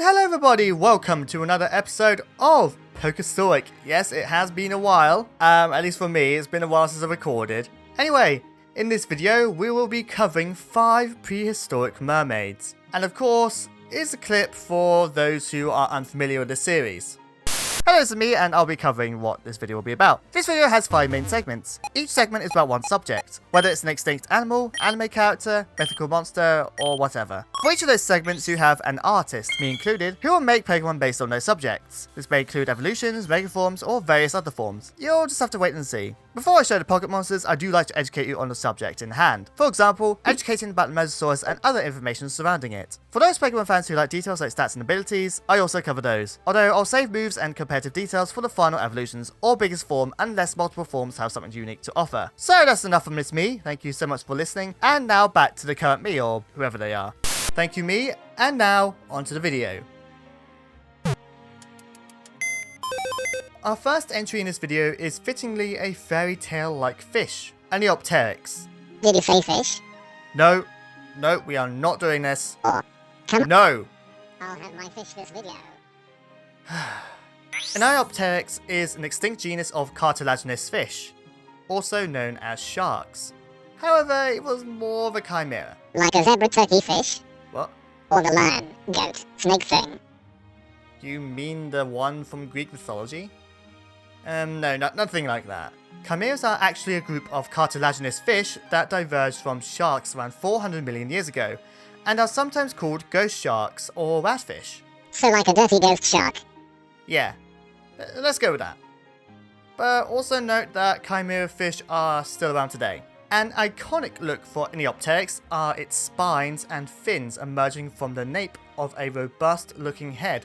And hello everybody, welcome to another episode of Pokéstoric. Yes, it has been a while, at least for me, it's been a while since I recorded. Anyway, in this video, we will be covering 5 prehistoric mermaids. And of course, here's a clip for those who are unfamiliar with the series. Hello, it's me, and I'll be covering what this video will be about. This video has 5 main segments. Each segment is about one subject, whether it's an extinct animal, anime character, mythical monster, or whatever. For each of those segments, you have an artist, me included, who will make Pokemon based on those subjects. This may include evolutions, megaforms, or various other forms. You'll just have to wait and see. Before I show the Pocket Monsters, I do like to educate you on the subject in hand. For example, educating about the Mosasaurus and other information surrounding it. For those Pokemon fans who like details like stats and abilities, I also cover those. Although I'll save moves and comparative details for the final evolutions or biggest form unless multiple forms have something unique to offer. So that's enough from this me, thank you so much for listening, and now back to the current me or whoever they are. Thank you me, and now onto the video. Our first entry in this video is fittingly a fairy tale-like fish, an Eopteryx. Did you say fish? No, we are not doing this. Oh, come on. No! I'll have my fish this video. An Eopteryx is an extinct genus of cartilaginous fish, also known as sharks. However, it was more of a chimera. Like a zebra turkey fish? What? Or the lion, goat, snake thing? You mean the one from Greek mythology? No, nothing like that. Chimeras are actually a group of cartilaginous fish that diverged from sharks around 400 million years ago, and are sometimes called ghost sharks or ratfish. So like a dirty ghost shark? Yeah, let's go with that. But also note that chimera fish are still around today. An iconic look for an Eopteryx are its spines and fins emerging from the nape of a robust looking head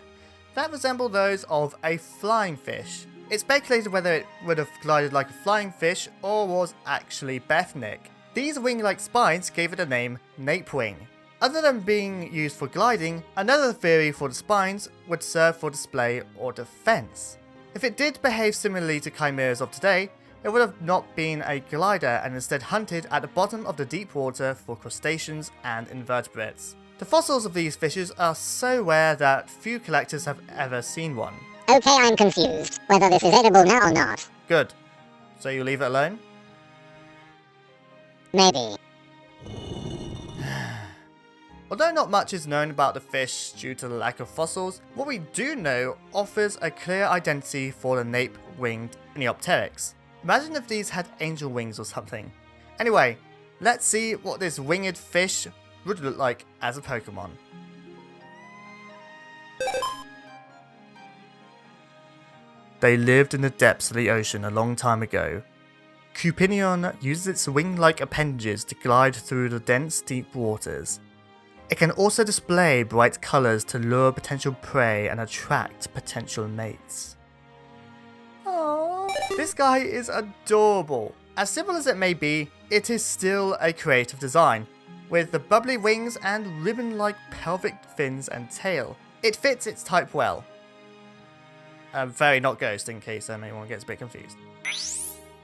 that resemble those of a flying fish. It's speculated whether it would have glided like a flying fish or was actually benthic. These wing-like spines gave it the name nape wing. Other than being used for gliding, another theory for the spines would serve for display or defense. If it did behave similarly to chimeras of today, it would have not been a glider and instead hunted at the bottom of the deep water for crustaceans and invertebrates. The fossils of these fishes are so rare that few collectors have ever seen one. Okay, I'm confused. Whether this is edible now or not. Good. So you leave it alone? Maybe. Although not much is known about the fish due to the lack of fossils, what we do know offers a clear identity for the nape-winged Eopteryx. Imagine if these had angel wings or something. Anyway, let's see what this winged fish would look like as a Pokemon. They lived in the depths of the ocean a long time ago. Cupinion uses its wing-like appendages to glide through the dense deep waters. It can also display bright colours to lure potential prey and attract potential mates. Aww. This guy is adorable. As simple as it may be, it is still a creative design, with the bubbly wings and ribbon-like pelvic fins and tail. It fits its type well. Very not ghost, in case anyone gets a bit confused.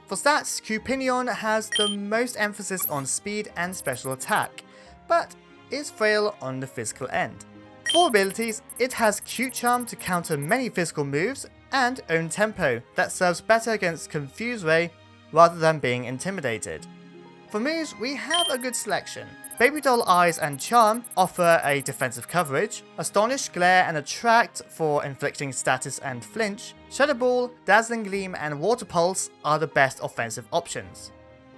For stats, Cupinion has the most emphasis on speed and special attack, but is frail on the physical end. For abilities, it has Cute Charm to counter many physical moves, and Own Tempo that serves better against Confuse Ray rather than being intimidated. For moves, we have a good selection. Baby Doll Eyes and Charm offer a defensive coverage, Astonish, Glare and Attract for inflicting status and flinch, Shadow Ball, Dazzling Gleam and Water Pulse are the best offensive options.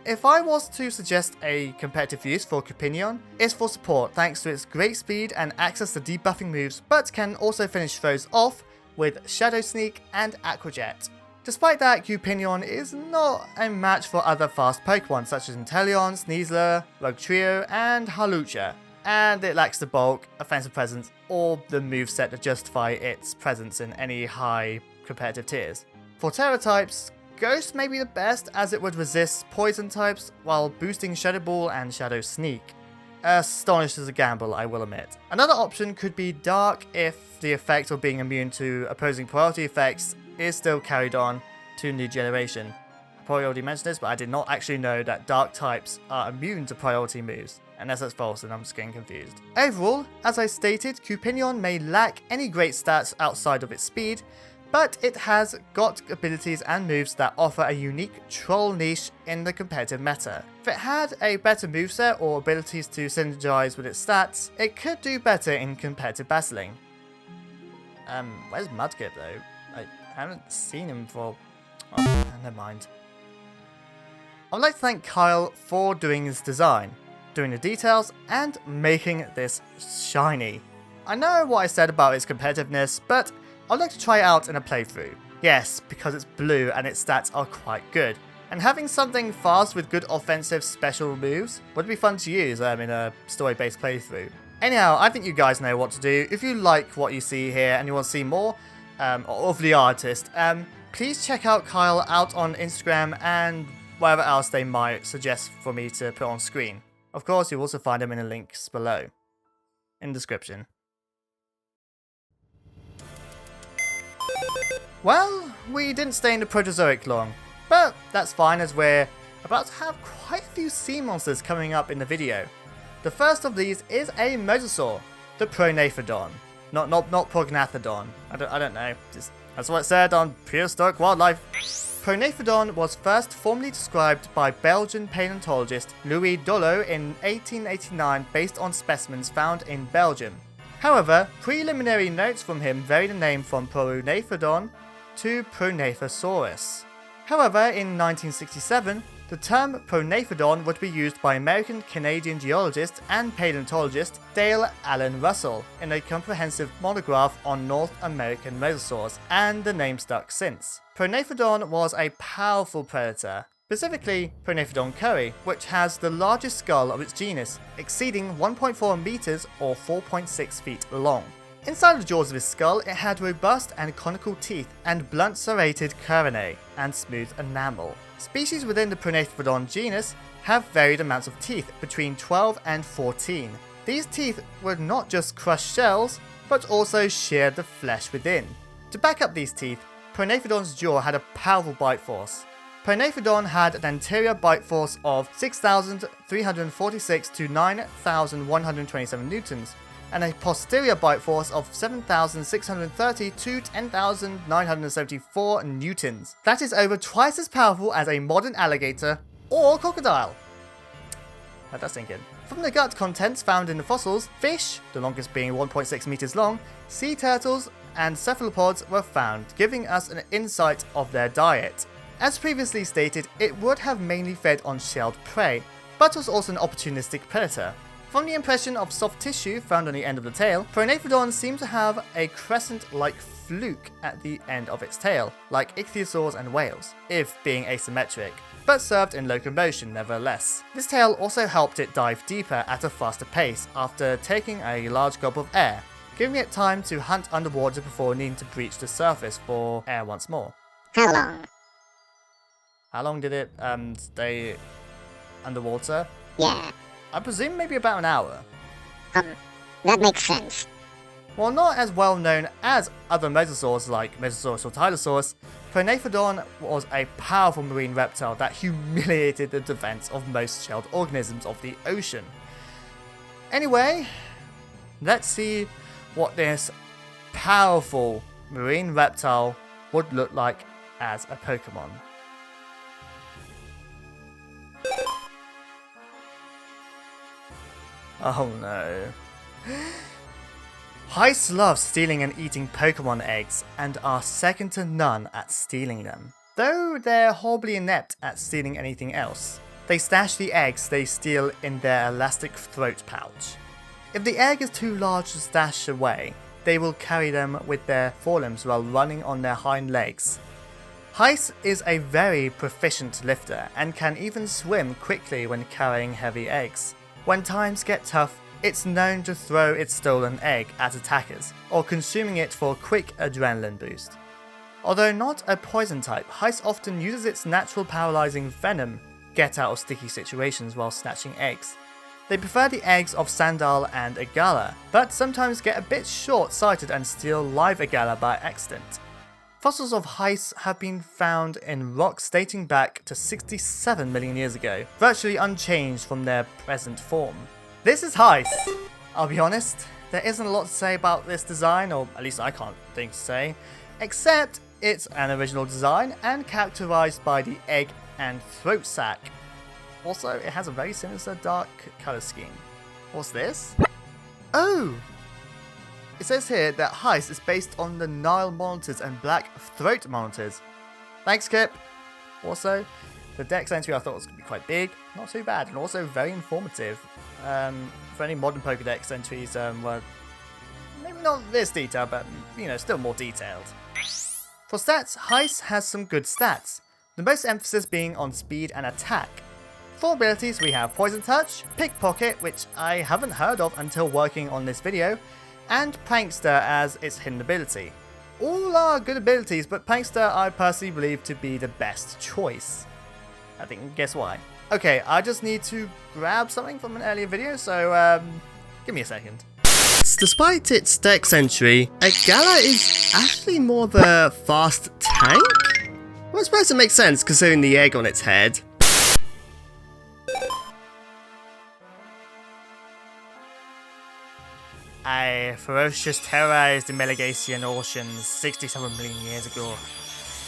If I was to suggest a competitive use for Cupinion, it's for support thanks to its great speed and access to debuffing moves, but can also finish throws off with Shadow Sneak and Aqua Jet. Despite that, Cupinion is not a match for other fast Pokemon such as Inteleon, Sneasler, Rugtrio, and Hawlucha, and it lacks the bulk, offensive presence, or the moveset to justify its presence in any high competitive tiers. For Terra types, Ghost may be the best as it would resist poison types while boosting Shadow Ball and Shadow Sneak. Astonish is a gamble, I will admit. Another option could be Dark if the effect of being immune to opposing priority effects is still carried on to new generation. probably already mentioned this, but I did not actually know that dark types are immune to priority moves. Unless that's false and I'm just getting confused. Overall, as I stated, Cupinion may lack any great stats outside of its speed, but it has got abilities and moves that offer a unique troll niche in the competitive meta. If it had a better moveset or abilities to synergize with its stats, it could do better in competitive battling. Where's Mudkip though? I haven't seen him for... Oh, never mind. I would like to thank Kyle for doing his design, doing the details, and making this shiny. I know what I said about its competitiveness, but I'd like to try it out in a playthrough. Yes, because it's blue and its stats are quite good. And having something fast with good offensive special moves would be fun to use in a story-based playthrough. Anyhow, I think you guys know what to do. If you like what you see here and you want to see more of the artist, please check out Kyle out on Instagram and whatever else they might suggest for me to put on screen. Of course, you'll also find them in the links below, in the description. Well, we didn't stay in the Prehistoric long, but that's fine as we're about to have quite a few sea monsters coming up in the video. The first of these is a Mosasaur, the Prognathodon. Not Prognathodon. I don't know. That's what it said on Prehistoric Wildlife. Prognathodon was first formally described by Belgian paleontologist Louis Dollo in 1889 based on specimens found in Belgium. However, preliminary notes from him vary the name from Prognathodon to Prognathosaurus. However, in 1967, the term Prognathodon would be used by American-Canadian geologist and paleontologist Dale Allen Russell in a comprehensive monograph on North American mosasaurs, and the name stuck since. Prognathodon was a powerful predator, specifically Prognathodon curry, which has the largest skull of its genus, exceeding 1.4 meters or 4.6 feet long. Inside the jaws of his skull, it had robust and conical teeth and blunt serrated carinae and smooth enamel. Species within the Prognathodon genus have varied amounts of teeth, between 12 and 14. These teeth would not just crush shells, but also shear the flesh within. To back up these teeth, Prognathodon's jaw had a powerful bite force. Prognathodon had an anterior bite force of 6,346 to 9,127 newtons, and a posterior bite force of 7,630 to 10,974 newtons. That is over twice as powerful as a modern alligator or crocodile. Let that sink in. From the gut contents found in the fossils, fish, the longest being 1.6 meters long, sea turtles, and cephalopods were found, giving us an insight of their diet. As previously stated, it would have mainly fed on shelled prey, but was also an opportunistic predator. From the impression of soft tissue found on the end of the tail, Prognathodon seemed to have a crescent-like fluke at the end of its tail, like ichthyosaurs and whales, if being asymmetric, but served in locomotion nevertheless. This tail also helped it dive deeper at a faster pace after taking a large gulp of air, giving it time to hunt underwater before needing to breach the surface for air once more. How long? How long did it stay underwater? Yeah. I presume maybe about an hour. That makes sense. While not as well known as other mosasaurs like Mosasaurus or Tylosaurus, Prognathodon was a powerful marine reptile that humiliated the defense of most shelled organisms of the ocean. Anyway, let's see what this powerful marine reptile would look like as a Pokemon. Oh no. Heiss loves stealing and eating Pokemon eggs and are second to none at stealing them. Though they're horribly inept at stealing anything else. They stash the eggs they steal in their elastic throat pouch. If the egg is too large to stash away, they will carry them with their forelimbs while running on their hind legs. Heiss is a very proficient lifter and can even swim quickly when carrying heavy eggs. When times get tough, it's known to throw its stolen egg at attackers, or consuming it for a quick adrenaline boost. Although not a poison type, Heiss often uses its natural paralyzing venom to get out of sticky situations while snatching eggs. They prefer the eggs of Sandal and Agala, but sometimes get a bit short-sighted and steal live Agala by accident. Fossils of Heiss have been found in rocks dating back to 67 million years ago, virtually unchanged from their present form. This is Heiss. I'll be honest, there isn't a lot to say about this design, or at least I can't think to say, except it's an original design and characterized by the egg and throat sac. Also, it has a very sinister dark color scheme. What's this? Oh! It says here that Heiss is based on the Nile monitors and black throat monitors. Thanks, Kip! Also, the dex entry I thought was going to be quite big, not too bad, and also very informative. For any modern Pokédex entries, were maybe not this detailed, but still more detailed. For stats, Heiss has some good stats, the most emphasis being on speed and attack. For abilities, we have Poison Touch, Pickpocket, which I haven't heard of until working on this video, and Prankster as its hidden ability. All are good abilities, but Prankster I personally believe to be the best choice. I think, guess why? Okay, I just need to grab something from an earlier video, so give me a second. Despite its dex entry, a Gala is actually more of a fast tank? Well, I suppose it makes sense considering the egg on its head. Feroceous terrorized the Melagasian oceans 67 million years ago.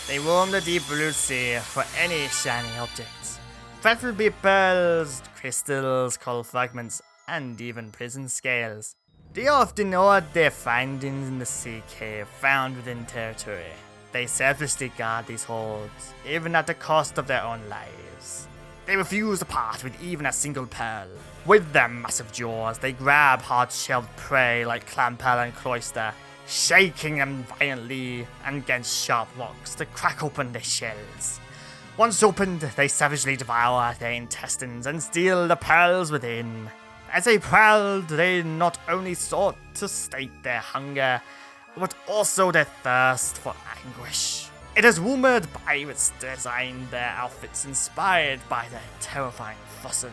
They roamed the deep blue sea for any shining objects. Fretful be pearls, crystals, coral fragments, and even prison scales. They often hoard their findings in the sea cave found within territory. They selflessly guard these hoards, even at the cost of their own lives. They refuse to part with even a single pearl. With their massive jaws, they grab hard-shelled prey like clampearl and cloyster, shaking them violently against sharp rocks to crack open their shells. Once opened, they savagely devour their intestines and steal the pearls within. As they prowled, they not only sought to sate their hunger, but also their thirst for anguish. It is rumored pirates designed their outfits inspired by their terrifying fossils.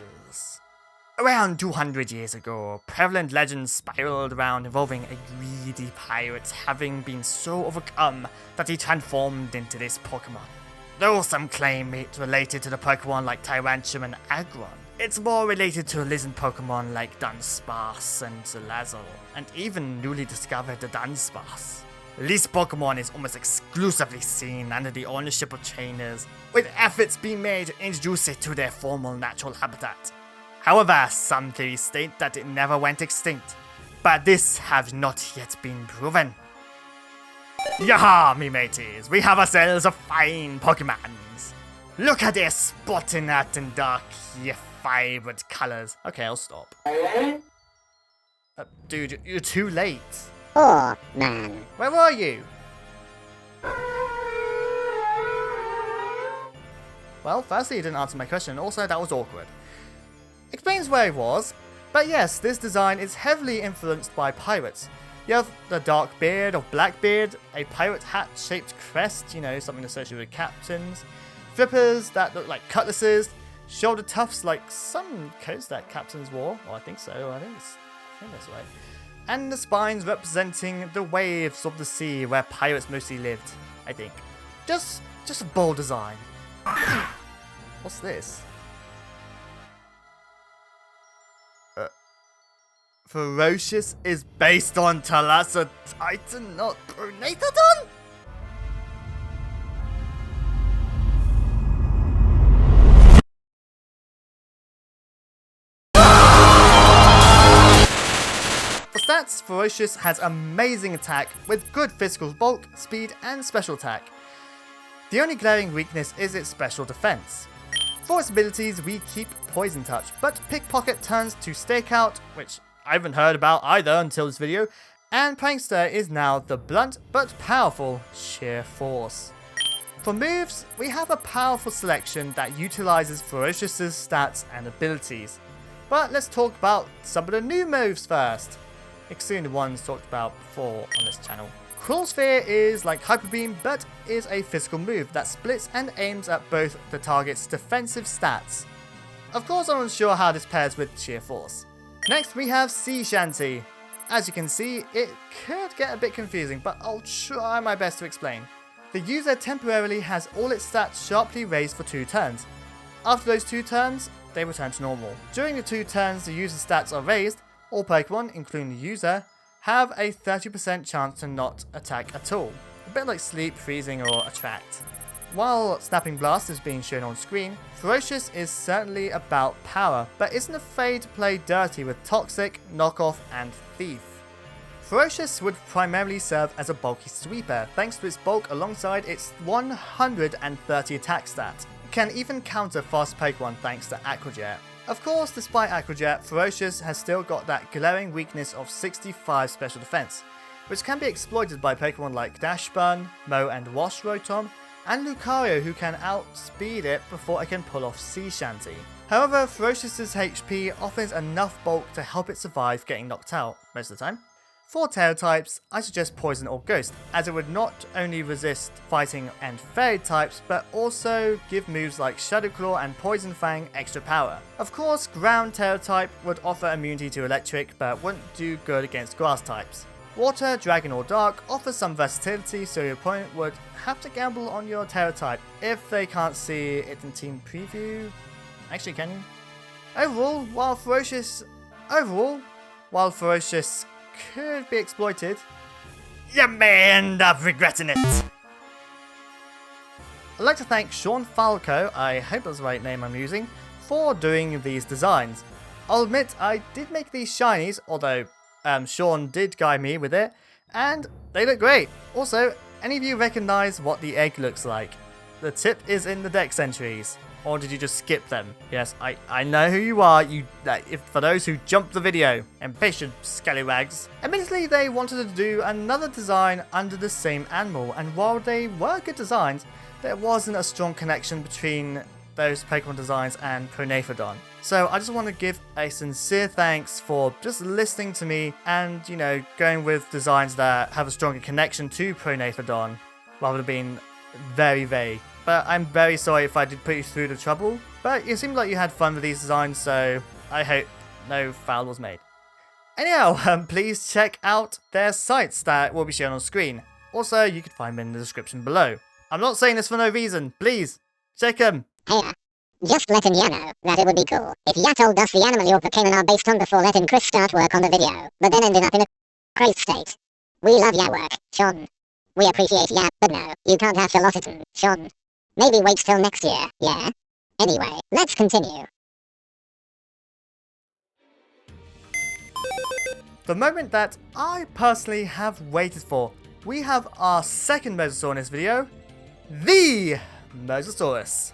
Around 200 years ago, prevalent legends spiraled around involving a greedy pirate having been so overcome that he transformed into this Pokemon. Though some claim it's related to the Pokemon like Tyrantrum and Aggron, it's more related to lizard Pokemon like Dunsparce and Salazzle, and even newly discovered the Dunsparce. This Pokemon is almost exclusively seen under the ownership of trainers, with efforts being made to introduce it to their formal natural habitat. However, some theories state that it never went extinct, but this has not yet been proven. Yaha, me mateys, we have ourselves a fine Pokemons. Look at their spotting out and dark, vibrant colors. Okay, I'll stop. Dude, you're too late. Oh, man. Where are you? Well, firstly, you didn't answer my question, also that was awkward. Explains where he was, but yes, this design is heavily influenced by pirates. You have the dark beard of Blackbeard, a pirate hat-shaped crest, something associated with captains, flippers that look like cutlasses, shoulder tufts like some coats that captains wore. Well, I think so, I think that's right. And the spines representing the waves of the sea where pirates mostly lived, I think. Just a bold design. What's this? Feroceous is based on Thalassa Titan, not Pronatodon? For stats, Feroceous has amazing attack with good physical bulk, speed, and special attack. The only glaring weakness is its special defense. For its abilities, we keep Poison Touch, but Pickpocket turns to Stakeout, which I haven't heard about either until this video, and Prankster is now the blunt but powerful Sheer Force. For moves, we have a powerful selection that utilizes Ferocious's stats and abilities. But let's talk about some of the new moves first, excluding the ones talked about before on this channel. Cruel Sphere is like Hyper Beam, but is a physical move that splits and aims at both the target's defensive stats. Of course, I'm unsure how this pairs with Sheer Force. Next, we have Sea Shanty. As you can see, it could get a bit confusing, but I'll try my best to explain. the user temporarily has all its stats sharply raised for 2 turns. After those 2 turns, they return to normal. During the 2 turns the user's stats are raised, all Pokemon, including the user, have a 30% chance to not attack at all. A bit like Sleep, Freezing, or Attract. While Snapping Blast is being shown on screen, Feroceous is certainly about power, but isn't afraid to play dirty with Toxic, Knockoff, and Thief. Feroceous would primarily serve as a bulky sweeper, thanks to its bulk alongside its 130 attack stat. It can even counter fast Pokemon thanks to Aqua Jet. Of course, despite Aqua Jet, Feroceous has still got that glaring weakness of 65 special defense, which can be exploited by Pokemon like Dashbun, Mo and Wash Rotom, and Lucario, who can outspeed it before it can pull off Sea Shanty. However, Ferocious's HP offers enough bulk to help it survive getting knocked out, most of the time. For Tail types, I suggest Poison or Ghost, as it would not only resist Fighting and Fairy types, but also give moves like Shadow Claw and Poison Fang extra power. Of course, Ground Tail type would offer immunity to Electric, but wouldn't do good against Grass types. Water, Dragon or Dark offers some versatility, so your opponent would have to gamble on your Terra type if they can't see it in Team Preview. Actually, can you? Overall, while Feroceous could be exploited, you may end up regretting it. I'd like to thank Sean Falco, I hope that's the right name I'm using, for doing these designs. I'll admit I did make these shinies, although Sean did guide me with it, and they look great. Also, any of you recognize what the egg looks like? The tip is in the dex entries. Or did you just skip them? Yes, I know who you are, for those who jumped the video. Impatient scallywags. Admittedly, they wanted to do another design under the same animal, and while they were good designs, there wasn't a strong connection between those Pokemon designs and Pronaphedon. So I just want to give a sincere thanks for just listening to me and, going with designs that have a stronger connection to Pronaphedon rather than being very vague. But I'm very sorry if I did put you through the trouble. But it seemed like you had fun with these designs, so I hope no foul was made. Anyhow, please check out their sites that will be shown on screen. Also, you can find them in the description below. I'm not saying this for no reason. Please, check them. Hey, just letting you know that it would be cool if ya told us the animal your Pokémon are based on before letting Chris start work on the video, but then ended up in a crazy state. We love ya work, Sean. We appreciate ya, but no, you can't have Velociton, Sean. Maybe wait till next year, yeah? Anyway, let's continue. The moment that I personally have waited for. We have our second Mosasaur in this video, the Mosasaurus.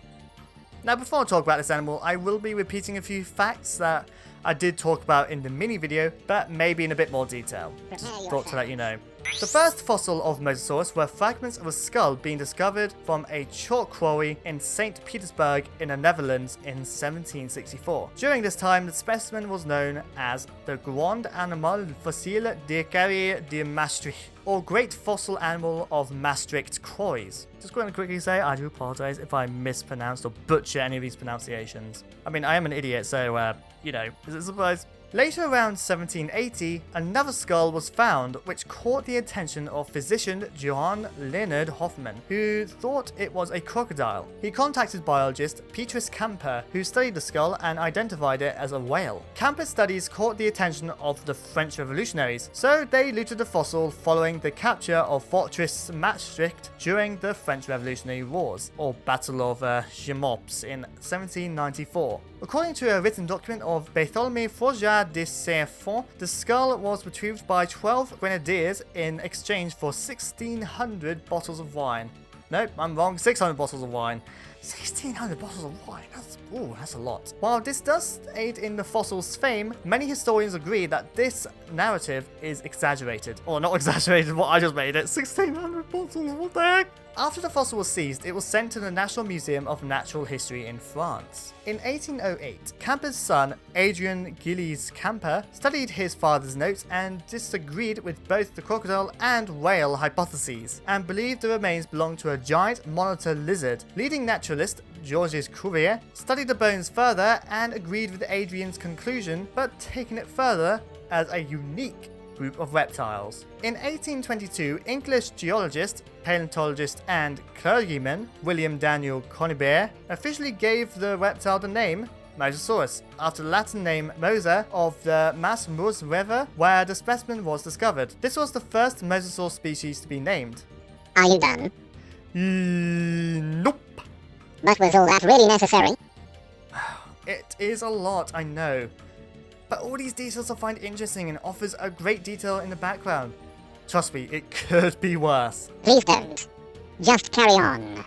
Now before I talk about this animal, I will be repeating a few facts that I did talk about in the mini video, but maybe in a bit more detail. Just thought to let you know. The first fossil of Mosasaurus were fragments of a skull being discovered from a chalk quarry in St. Petersburg in the Netherlands in 1764. During this time, the specimen was known as the Grand Animal Fossile de Carrière de Maastricht, or Great Fossil Animal of Maastricht Quarries. Just going to quickly say, I do apologize if I mispronounced or butcher any of these pronunciations. I mean, I am an idiot, so, is it a surprise? Later around 1780, another skull was found which caught the attention of physician Johann Leonard Hoffmann, who thought it was a crocodile. He contacted biologist Petrus Camper, who studied the skull and identified it as a whale. Camper's studies caught the attention of the French revolutionaries, so they looted the fossil following the capture of Fortress Maastricht during the French Revolutionary Wars, or Battle of Gemops in 1794. According to a written document of Bartholomew Forgeat de Saint-Fond, the skull was retrieved by 12 grenadiers in exchange for 1,600 bottles of wine. Nope, I'm wrong, 600 bottles of wine. 1,600 bottles of wine, that's a lot. While this does aid in the fossil's fame, many historians agree that this narrative is exaggerated. Or not exaggerated, what I just made it, 1,600 bottles, what the heck? After the fossil was seized, it was sent to the National Museum of Natural History in France. In 1808, Camper's son, Adrien Gilles Camper, studied his father's notes and disagreed with both the crocodile and whale hypotheses, and believed the remains belonged to a giant monitor lizard. Leading naturalist Georges Cuvier studied the bones further and agreed with Adrian's conclusion, but taken it further as a unique group of reptiles. In 1822, English geologist paleontologist and clergyman William Daniel Conybeare officially gave the reptile the name Moszeuvus, after the Latin name Mosa of the Mas Moors River, where the specimen was discovered. This was the first mosasaur species to be named. Are you done? Nope. But was all that really necessary? It is a lot, I know. But all these details I find interesting and offers a great detail in the background. Trust me, it could be worse. Please don't. Just carry on.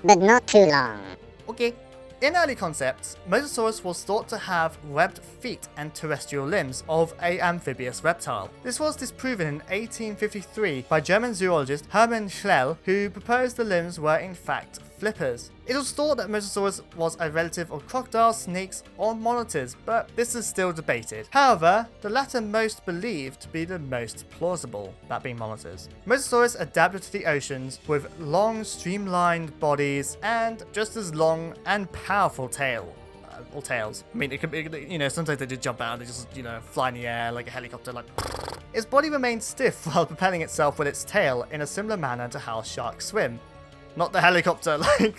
But not too long. Okay. In early concepts, Mosasaurus was thought to have webbed feet and terrestrial limbs of an amphibious reptile. This was disproven in 1853 by German zoologist Hermann Schlell, who proposed the limbs were in fact flippers. It was thought that Mosasaurus was a relative of crocodiles, snakes, or monitors, but this is still debated. However, the latter most believed to be the most plausible, that being monitors. Mosasaurus adapted to the oceans with long, streamlined bodies and just as long and powerful tail. Or tails. I mean, it could be, you know, sometimes they just jump out and they just, you know, fly in the air like a helicopter, like. Its body remained stiff while propelling itself with its tail in a similar manner to how sharks swim. Not the helicopter, like.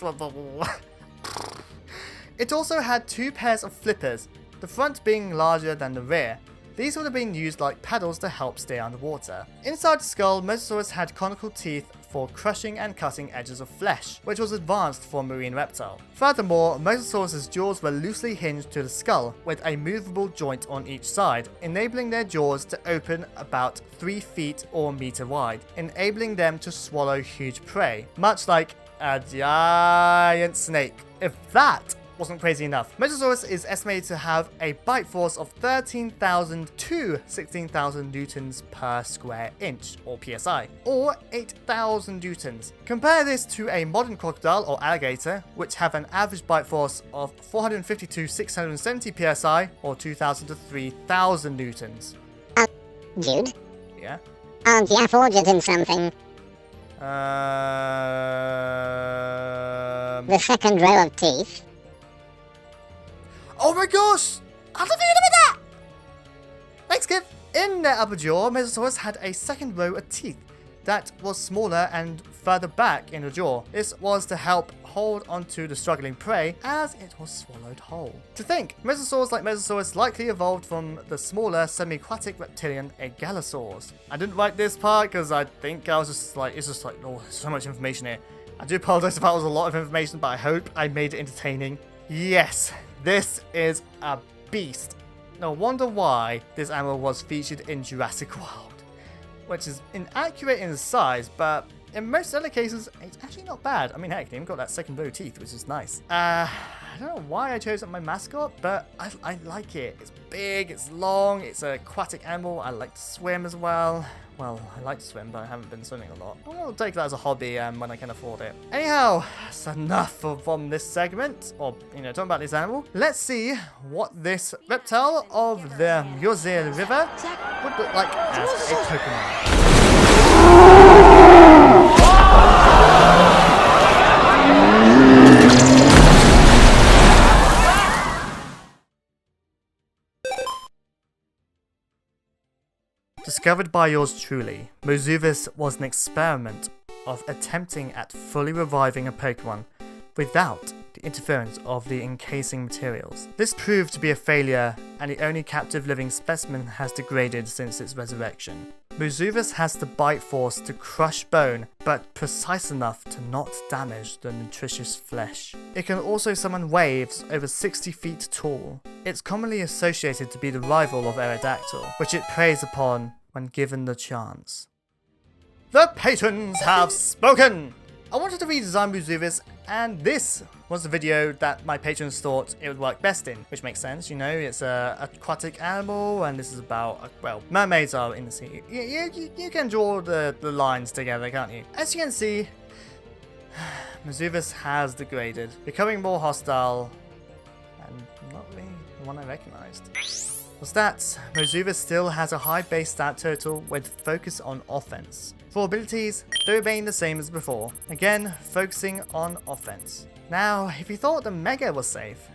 It also had two pairs of flippers, the front being larger than the rear. These would have been used like paddles to help stay underwater. Inside the skull, Mosasaurus had conical teeth for crushing and cutting edges of flesh, which was advanced for a marine reptile. Furthermore, Mosasaurus' jaws were loosely hinged to the skull, with a movable joint on each side, enabling their jaws to open about 3 feet or a meter wide, enabling them to swallow huge prey, much like a giant snake. If that wasn't crazy enough, Mosasaurus is estimated to have a bite force of 13,000 to 16,000 newtons per square inch, or psi, or 8,000 newtons. Compare this to a modern crocodile or alligator, which have an average bite force of 450 to 670 psi, or 2,000 to 3,000 newtons. Jude? Yeah? Aren't you forged in something? The second row of teeth? Oh my gosh! I didn't forget about that! Thanks, Kip! In their upper jaw, Mosasaurus had a second row of teeth that was smaller and further back in the jaw. This was to help hold onto the struggling prey as it was swallowed whole. To think, mosasaurs like Mosasaurus likely evolved from the smaller semi-aquatic reptilian Agalosaurs. I didn't write this part because I think I was just like, it's just like, oh, there's so much information here. I do apologize if that was a lot of information, but I hope I made it entertaining. Yes, this is a beast. No wonder why this animal was featured in Jurassic World, which is inaccurate in size, but in most other cases, it's actually not bad. I mean, heck, they even got that second row of teeth, which is nice. I don't know why I chose my mascot, but I like it. It's big, it's long, it's an aquatic animal. I like to swim as well. Well, I like to swim, but I haven't been swimming a lot. I'll take that as a hobby when I can afford it. Anyhow, that's enough from this segment, or, you know, talking about this animal. Let's see what this reptile of the Mozzie River would look like as a Pokemon. Discovered by yours truly, Moszeuvus was an experiment of attempting at fully reviving a Pokemon without the interference of the encasing materials. This proved to be a failure, and the only captive living specimen has degraded since its resurrection. Moszeuvus has the bite force to crush bone, but precise enough to not damage the nutritious flesh. It can also summon waves over 60 feet tall. It's commonly associated to be the rival of Aerodactyl, which it preys upon when given the chance. The patrons have spoken! I wanted to redesign Moszeuvus, and this was the video that my patrons thought it would work best in, which makes sense, you know, it's an aquatic animal, and this is about, well, mermaids are in the sea. You can draw the lines together, can't you? As you can see, Moszeuvus has degraded, becoming more hostile, and not really the one I recognized. For stats, Moszeuvus still has a high base stat total with focus on offense. For abilities, they remain the same as before, again focusing on offense. Now, if you thought the Mega was safe,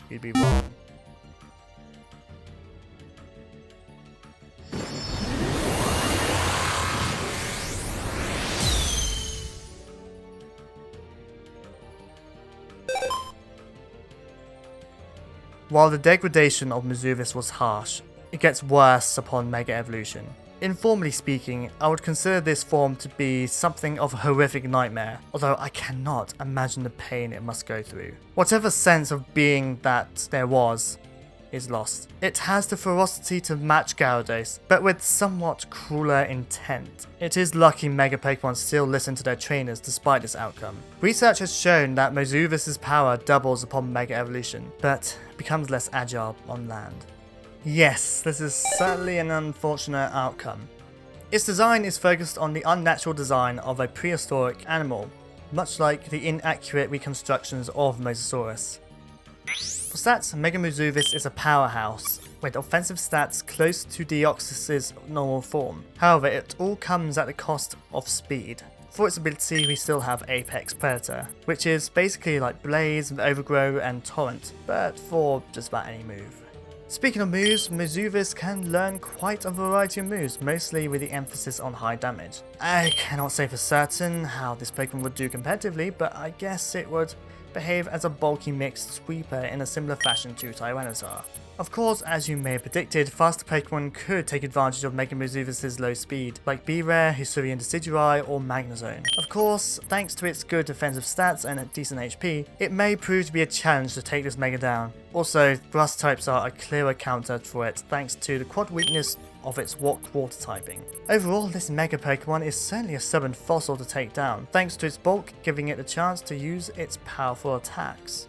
you'd be wrong. While the degradation of Moszeuvus was harsh, it gets worse upon Mega Evolution. Informally speaking, I would consider this form to be something of a horrific nightmare, although I cannot imagine the pain it must go through. Whatever sense of being that there was is lost. It has the ferocity to match Gyarados, but with somewhat crueler intent. It is lucky Mega Pokemon still listen to their trainers despite this outcome. Research has shown that Moszeuvus' power doubles upon Mega Evolution, but becomes less agile on land. Yes, this is certainly an unfortunate outcome. Its design is focused on the unnatural design of a prehistoric animal, much like the inaccurate reconstructions of Mosasaurus. For stats, Mega Moszeuvus is a powerhouse, with offensive stats close to Deoxys' normal form. However, it all comes at the cost of speed. For its ability, we still have Apex Predator, which is basically like Blaze, Overgrow and Torrent, but for just about any move. Speaking of moves, Moszeuvus can learn quite a variety of moves, mostly with the emphasis on high damage. I cannot say for certain how this Pokemon would do competitively, but I guess it would behave as a bulky mixed sweeper in a similar fashion to Tyranitar. Of course, as you may have predicted, faster Pokemon could take advantage of Mega Moszeuvus' low speed, like B-Rare, Hisuian Decidueye, or Magnezone. Of course, thanks to its good defensive stats and a decent HP, it may prove to be a challenge to take this Mega down. Also, Grass types are a clearer counter for it thanks to the quad weakness of its water typing. Overall, this Mega Pokemon is certainly a stubborn fossil to take down, thanks to its bulk giving it the chance to use its powerful attacks.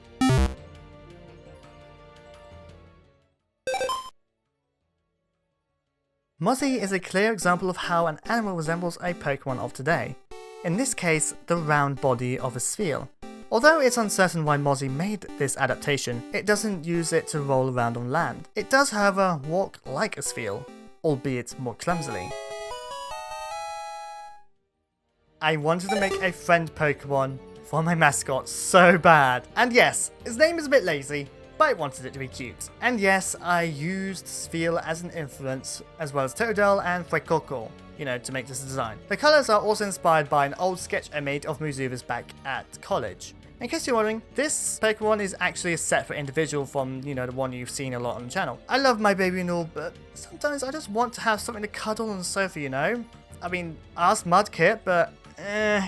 Mozzie is a clear example of how an animal resembles a Pokemon of today. In this case, the round body of a sphere. Although it's uncertain why Mozzie made this adaptation, it doesn't use it to roll around on land. It does, however, walk like a sphere, albeit more clumsily. I wanted to make a friend Pokemon for my mascot so bad. And yes, his name is a bit lazy, but I wanted it to be cute. And yes, I used Sphere as an influence, as well as Totodile and Fuecoco, to make this design. The colours are also inspired by an old sketch I made of Moszeuvus back at college. In case you're wondering, this Pokemon is actually a separate individual from, the one you've seen a lot on the channel. I love my baby and all, but sometimes I just want to have something to cuddle on the sofa, I mean, ask Mudkip, but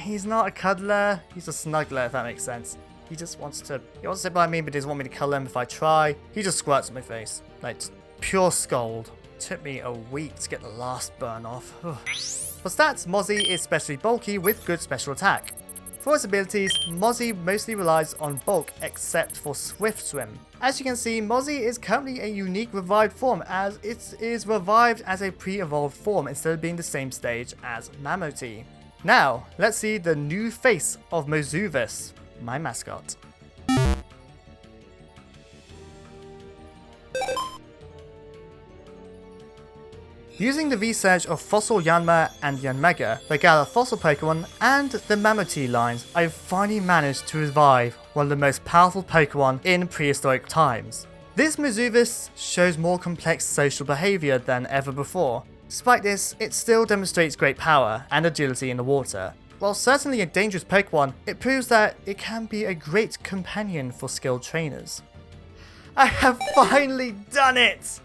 he's not a cuddler, he's a snuggler, if that makes sense. He wants to sit by me, but doesn't want me to cuddle him if I try. He just squirts at my face. Like, just pure scold. Took me a week to get the last burn off. For stats, Mozzie is especially bulky with good special attack. For its abilities, Mozzie mostly relies on bulk except for Swift Swim. As you can see, Mozzie is currently a unique revived form as it is revived as a pre-evolved form instead of being the same stage as Mammoth. Now, let's see the new face of Moszeuvus, my mascot. Using the research of Fossil Yanma and Yanmega, the Gala Fossil Pokemon, and the Mammoth lines, I've finally managed to revive one of the most powerful Pokemon in prehistoric times. This Moszeuvus shows more complex social behaviour than ever before. Despite this, it still demonstrates great power and agility in the water. While certainly a dangerous Pokemon, it proves that it can be a great companion for skilled trainers. I have finally done it!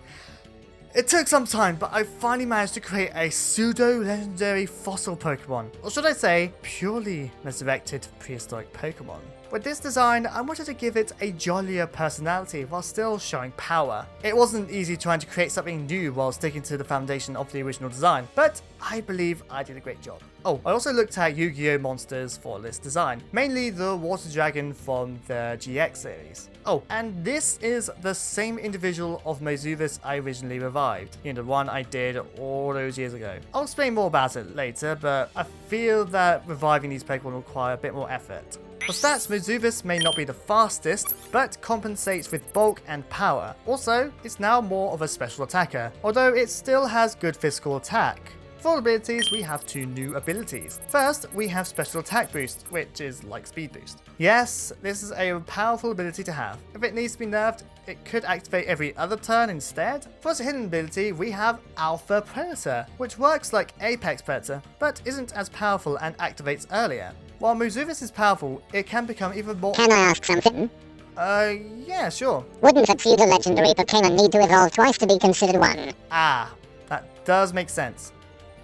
It took some time, but I finally managed to create a pseudo-legendary fossil Pokemon, or should I say, purely resurrected prehistoric Pokemon. With this design, I wanted to give it a jollier personality while still showing power. It wasn't easy trying to create something new while sticking to the foundation of the original design, but I believe I did a great job. Oh, I also looked at Yu-Gi-Oh! Monsters for this design, mainly the Water Dragon from the GX series. Oh, and this is the same individual of Moszeuvus I originally revived, the one I did all those years ago. I'll explain more about it later, but I feel that reviving these Pokemon will require a bit more effort. For stats, Moszeuvus may not be the fastest, but compensates with bulk and power. Also, it's now more of a special attacker, although it still has good physical attack. For all abilities, we have two new abilities. First, we have Special Attack Boost, which is like Speed Boost. Yes, this is a powerful ability to have. If it needs to be nerfed, it could activate every other turn instead. For its hidden ability, we have Alpha Predator, which works like Apex Predator, but isn't as powerful and activates earlier. While Moszeuvus is powerful, it can become even more— Can I ask something? Yeah, sure. Wouldn't a pseudo-legendary Pokémon need to evolve twice to be considered one? Ah, that does make sense.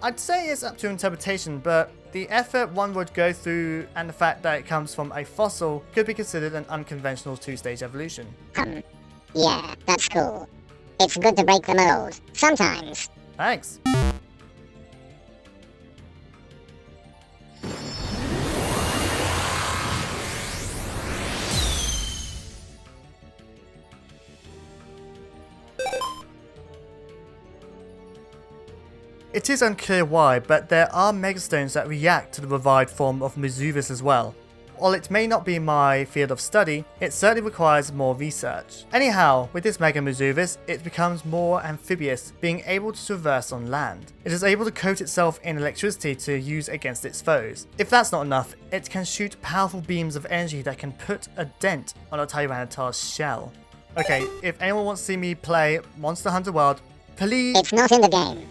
I'd say it's up to interpretation, but the effort one would go through and the fact that it comes from a fossil could be considered an unconventional two-stage evolution. Yeah, that's cool. It's good to break the mold. Sometimes. Thanks. It is unclear why, but there are Megastones that react to the revived form of Moszeuvus as well. While it may not be my field of study, it certainly requires more research. Anyhow, with this Mega Moszeuvus, it becomes more amphibious, being able to traverse on land. It is able to coat itself in electricity to use against its foes. If that's not enough, it can shoot powerful beams of energy that can put a dent on a Tyranitar's shell. Okay, if anyone wants to see me play Monster Hunter World, please... It's not in the game.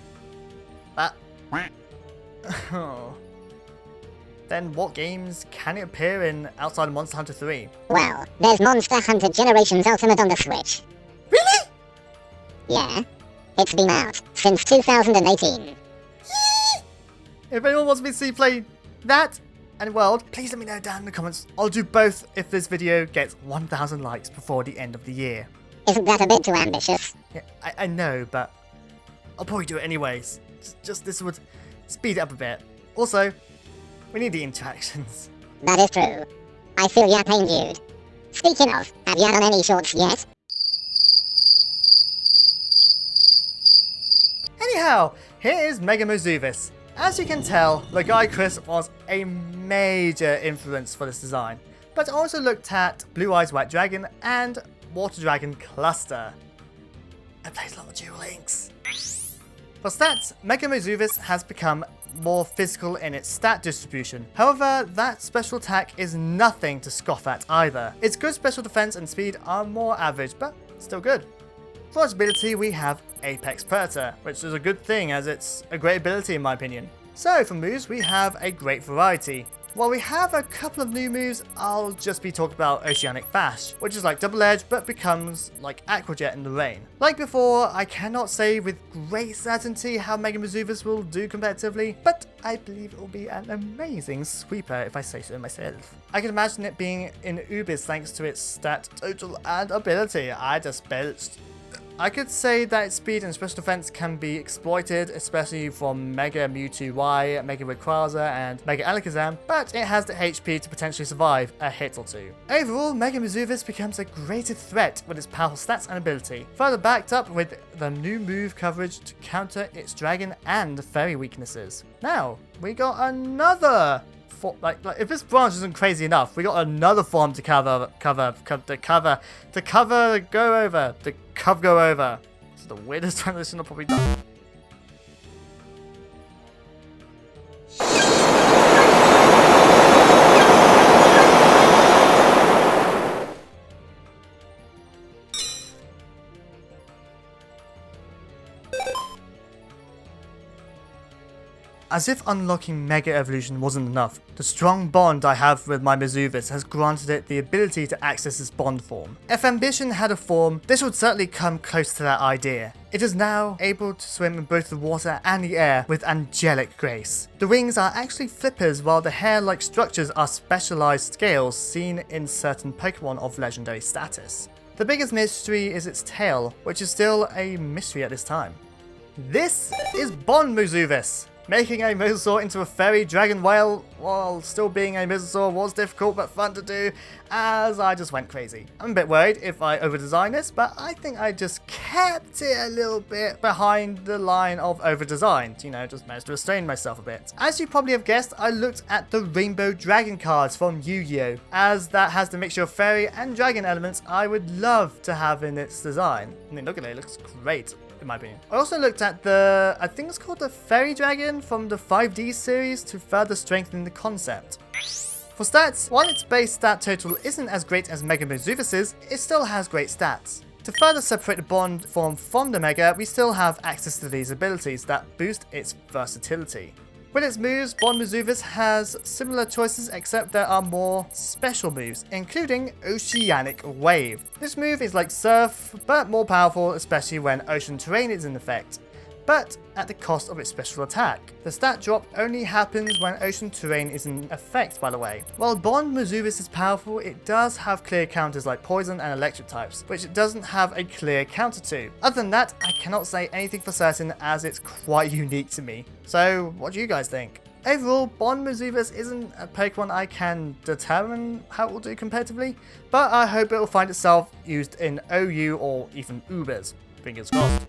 Oh. Then what games can it appear in outside of Monster Hunter 3? Well, there's Monster Hunter Generations Ultimate on the Switch. Really? Yeah. It's been out since 2018. If anyone wants me to see play that and World, please let me know down in the comments. I'll do both if this video gets 1,000 likes before the end of the year. Isn't that a bit too ambitious? Yeah, I know, but I'll probably do it anyways. Just this would speed it up a bit. Also, we need the interactions. That is true. I feel ya pain, dude. Speaking of, have ya done any shorts yet? Anyhow, here is Mega Moszeuvus. As you can tell, the guy Chris was a major influence for this design, but also looked at Blue Eyes White Dragon and Water Dragon Cluster. I played a lot of Duel Links. For stats, Mega Moszeuvus has become more physical in its stat distribution. However, that special attack is nothing to scoff at either. Its good special defense and speed are more average, but still good. For its ability, we have Apex Predator, which is a good thing as it's a great ability in my opinion. So for moves, we have a great variety. While we have a couple of new moves, I'll just be talking about Oceanic Bash, which is like Double Edge but becomes like Aqua Jet in the rain. Like before, I cannot say with great certainty how Mega Moszeuvus will do competitively, but I believe it will be an amazing sweeper if I say so myself. I can imagine it being in Ubis thanks to its stat total and ability. I could say that its speed and special defense can be exploited, especially from Mega Mewtwo Y, Mega Rayquaza, and Mega Alakazam, but it has the HP to potentially survive a hit or two. Overall, Mega Moszeuvus becomes a greater threat with its powerful stats and ability, further backed up with the new move coverage to counter its dragon and fairy weaknesses. Now, we got another if this branch isn't crazy enough, we got another form to go over. It's the weirdest transition I've probably done. As if unlocking Mega Evolution wasn't enough, the strong bond I have with my Moszeuvus has granted it the ability to access its bond form. If Ambition had a form, this would certainly come close to that idea. It is now able to swim in both the water and the air with angelic grace. The wings are actually flippers, while the hair-like structures are specialized scales seen in certain Pokemon of legendary status. The biggest mystery is its tail, which is still a mystery at this time. This is Bond Moszeuvus! Making a Mosasaur into a fairy dragon whale while still being a Mosasaur was difficult but fun to do, as I just went crazy. I'm a bit worried if I over-design this, but I think I just kept it a little bit behind the line of over-designed, just managed to restrain myself a bit. As you probably have guessed, I looked at the Rainbow Dragon cards from Yu-Gi-Oh! As that has the mixture of fairy and dragon elements I would love to have in its design. I mean, look at it, it looks great. In my opinion. I also looked at I think it's called the Fairy Dragon from the 5D series to further strengthen the concept. For stats, while its base stat total isn't as great as Mega Moszeuvus's, it still has great stats. To further separate the bond form from the Mega, we still have access to these abilities that boost its versatility. With its moves, Bond Moszeuvus has similar choices except there are more special moves, including Oceanic Wave. This move is like Surf, but more powerful, especially when ocean terrain is in effect, but at the cost of its special attack. The stat drop only happens when ocean terrain is in effect, by the way. While Bond Moszeuvus is powerful, it does have clear counters like poison and electric types, which it doesn't have a clear counter to. Other than that, I cannot say anything for certain as it's quite unique to me. So what do you guys think? Overall, Bond Moszeuvus isn't a Pokemon I can determine how it will do competitively, but I hope it will find itself used in OU or even Ubers. Fingers crossed.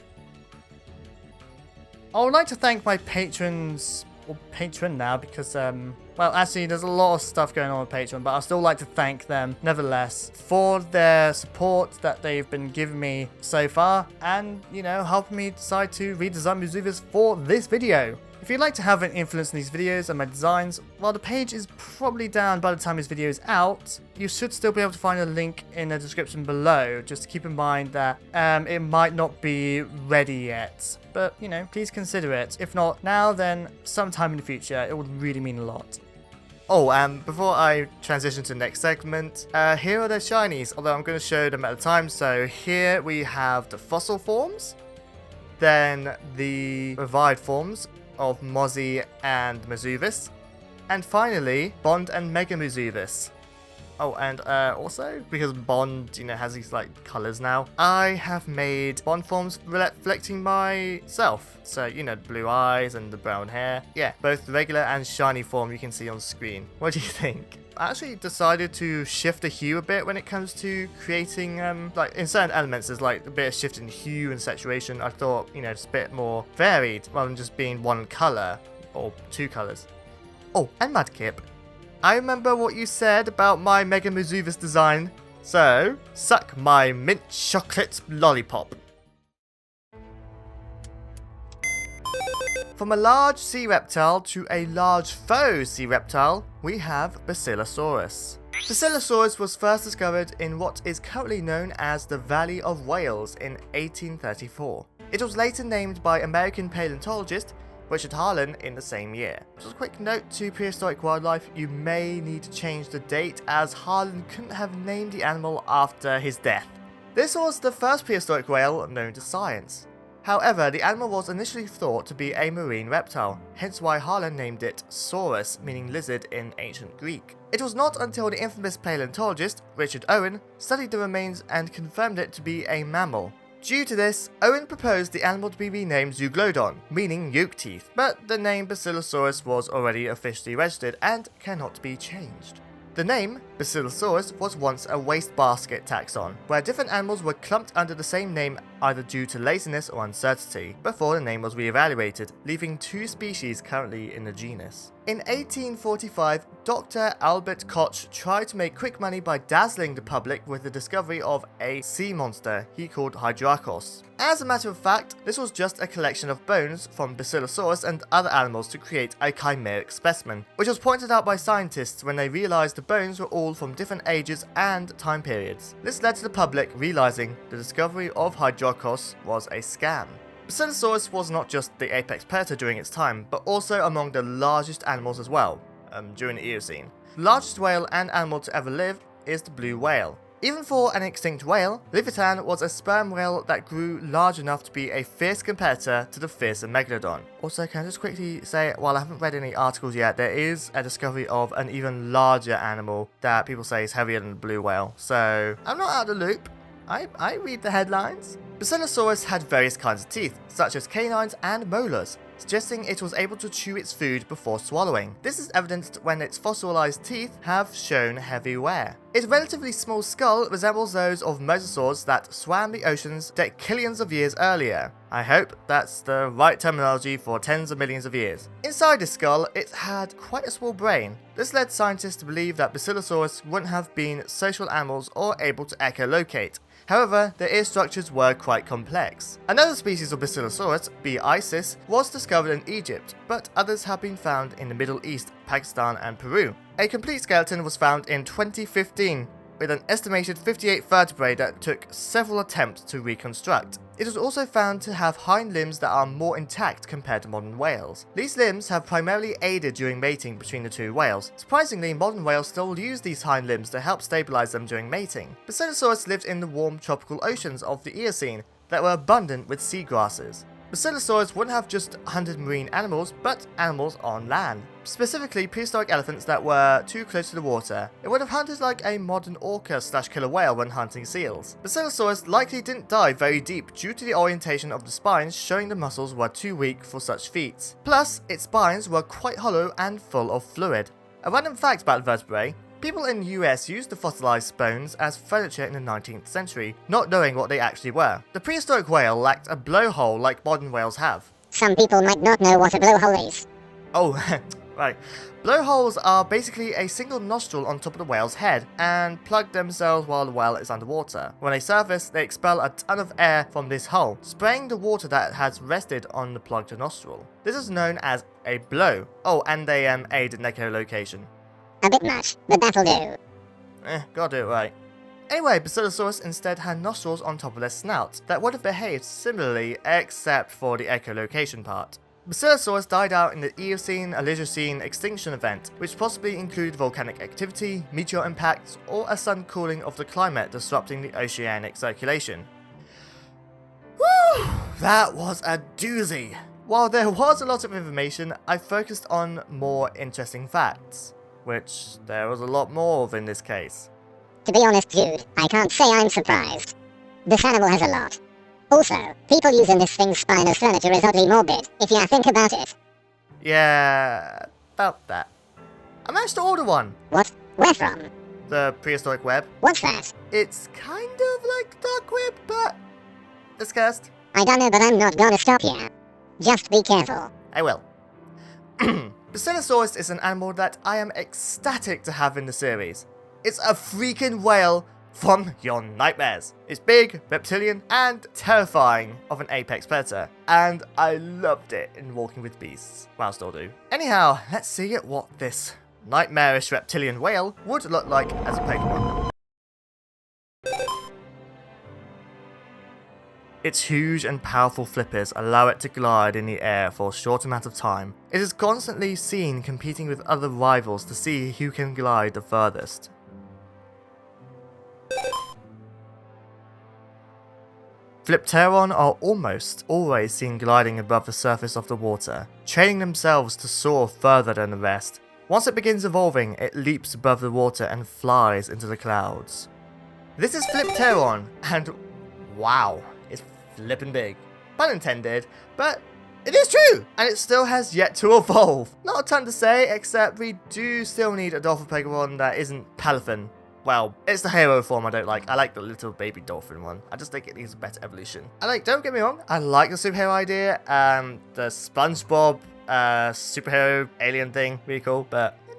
I would like to thank my patrons, or patron now, because, well, actually, there's a lot of stuff going on with Patreon, but I'd still like to thank them, nevertheless, for their support that they've been giving me so far, and, you know, helping me decide to redesign Moszeuvus for this video. If you'd like to have an influence in these videos and my designs, while the page is probably down by the time this video is out, you should still be able to find a link in the description below. Just keep in mind that it might not be ready yet, but you know, please consider it. If not now, then sometime in the future. It would really mean a lot. Oh, and before I transition to the next segment, here are the shinies, although I'm going to show them at a time. So here we have the fossil forms, then the revived forms of Mozzie and Moszeuvus, and finally Bond and Mega Moszeuvus. Oh, and also, because Bond, you know, has these like colors now, I have made Bond forms reflecting myself. So, you know, the blue eyes and the brown hair. Yeah, both the regular and shiny form you can see on screen. What do you think? I actually decided to shift the hue a bit when it comes to creating, like, in certain elements, there's like a bit of shift in hue and saturation. I thought, you know, it's a bit more varied rather than just being one color or two colors. Oh, and Mudkip, I remember what you said about my Mega Moszeuvus design, so suck my mint chocolate lollipop. From a large sea reptile to a large foe sea reptile, we have Basilosaurus. Basilosaurus was first discovered in what is currently known as the Valley of Whales in 1834. It was later named by American paleontologist Richard Harlan in the same year. Just a quick note to prehistoric wildlife, you may need to change the date as Harlan couldn't have named the animal after his death. This was the first prehistoric whale known to science. However, the animal was initially thought to be a marine reptile, hence why Harlan named it Saurus, meaning lizard in ancient Greek. It was not until the infamous paleontologist Richard Owen studied the remains and confirmed it to be a mammal. Due to this, Owen proposed the animal to be renamed Zeuglodon, meaning yolk teeth, but the name Basilosaurus was already officially registered and cannot be changed. The name, Basilosaurus, was once a wastebasket taxon, where different animals were clumped under the same name either due to laziness or uncertainty, before the name was re-evaluated, leaving two species currently in the genus. In 1845, Dr. Albert Koch tried to make quick money by dazzling the public with the discovery of a sea monster he called Hydrakos. As a matter of fact, this was just a collection of bones from Basilosaurus and other animals to create a chimeric specimen, which was pointed out by scientists when they realized the bones were all from different ages and time periods. This led to the public realizing the discovery of Hydrakos was a scam. Basilosaurus was not just the apex predator during its time, but also among the largest animals as well, during the Eocene. The largest whale and animal to ever live is the blue whale. Even for an extinct whale, Flipteron was a sperm whale that grew large enough to be a fierce competitor to the fearsome Megalodon. Also, can I just quickly say, while I haven't read any articles yet, there is a discovery of an even larger animal that people say is heavier than the blue whale, so I'm not out of the loop. I read the headlines. Basilosaurus had various kinds of teeth, such as canines and molars, suggesting it was able to chew its food before swallowing. This is evidenced when its fossilized teeth have shown heavy wear. Its relatively small skull resembles those of mosasaurs that swam the oceans decillions of years earlier. I hope that's the right terminology for tens of millions of years. Inside the skull, it had quite a small brain. This led scientists to believe that Basilosaurus wouldn't have been social animals or able to echolocate. However, their ear structures were quite complex. Another species of Basilosaurus, B. Isis, was discovered in Egypt, but others have been found in the Middle East, Pakistan and Peru. A complete skeleton was found in 2015, with an estimated 58 vertebrae that took several attempts to reconstruct. It was also found to have hind limbs that are more intact compared to modern whales. These limbs have primarily aided during mating between the two whales. Surprisingly, modern whales still use these hind limbs to help stabilize them during mating. Basilosaurus lived in the warm tropical oceans of the Eocene that were abundant with seagrasses. Basilosaurus wouldn't have just hunted marine animals, but animals on land. Specifically, prehistoric elephants that were too close to the water. It would have hunted like a modern orca/killer whale when hunting seals. Basilosaurus likely didn't dive very deep due to the orientation of the spines showing the muscles were too weak for such feats. Plus, its spines were quite hollow and full of fluid. A random fact about vertebrae: people in the US used the fossilized bones as furniture in the 19th century, not knowing what they actually were. The prehistoric whale lacked a blowhole like modern whales have. Some people might not know what a blowhole is. Oh, right. Blowholes are basically a single nostril on top of the whale's head and plug themselves while the whale is underwater. When they surface, they expel a ton of air from this hole, spraying the water that has rested on the plugged nostril. This is known as a blow. Oh, and they aid in echolocation. A bit much, but that'll do. Gotta do it right. Anyway, Basilosaurus instead had nostrils on top of their snouts that would have behaved similarly except for the echolocation part. Basilosaurus died out in the Eocene-Oligocene extinction event, which possibly included volcanic activity, meteor impacts, or a sudden cooling of the climate disrupting the oceanic circulation. Whew! That was a doozy! While there was a lot of information, I focused on more interesting facts, which there was a lot more of in this case. To be honest, Jude, I can't say I'm surprised. This animal has a lot. Also, people using this thing's spine as furniture is oddly morbid, if you think about it. Yeah, about that. I managed to order one. What? Where from? The prehistoric web. What's that? It's kind of like dark web, but it's cursed. I don't know, but I'm not gonna stop you. Just be careful. I will. Basilosaurus is an animal that I am ecstatic to have in the series. It's a freaking whale from your nightmares. It's big, reptilian, and terrifying of an apex predator, and I loved it in Walking with Beasts. Well, I still do. Anyhow, let's see what this nightmarish reptilian whale would look like as a Pokemon. Its huge and powerful flippers allow it to glide in the air for a short amount of time. It is constantly seen competing with other rivals to see who can glide the furthest. Flipteron are almost always seen gliding above the surface of the water, training themselves to soar further than the rest. Once it begins evolving, it leaps above the water and flies into the clouds. This is Flipteron, and wow, it's flippin' big. Pun intended, but it is true, and it still has yet to evolve. Not a ton to say, except we do still need a dolphin Pokemon that isn't Palafin. Well, it's the hero form I don't like. I like the little baby dolphin one. I just think it needs a better evolution. Don't get me wrong, I like the superhero idea. The SpongeBob superhero alien thing, really cool, but it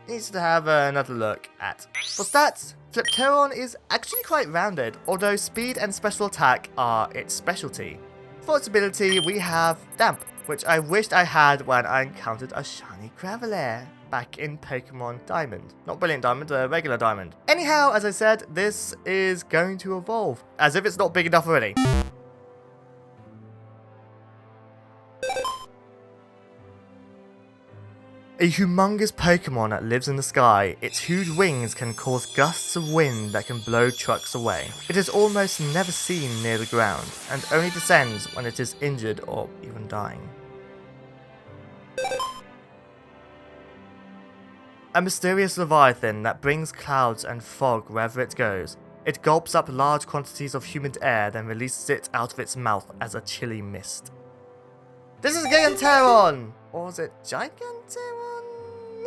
needs to have another look at. For stats, Flipteron is actually quite rounded, although speed and special attack are its specialty. For its ability, we have Damp, which I wished I had when I encountered a shiny Graveler back in Pokemon Diamond. Not Brilliant Diamond, regular Diamond. Anyhow, as I said, this is going to evolve, as if it's not big enough already. A humongous Pokemon that lives in the sky, its huge wings can cause gusts of wind that can blow trucks away. It is almost never seen near the ground, and only descends when it is injured or even dying. A mysterious leviathan that brings clouds and fog wherever it goes. It gulps up large quantities of humid air, then releases it out of its mouth as a chilly mist. This is Giganteron! Or is it Giganteron?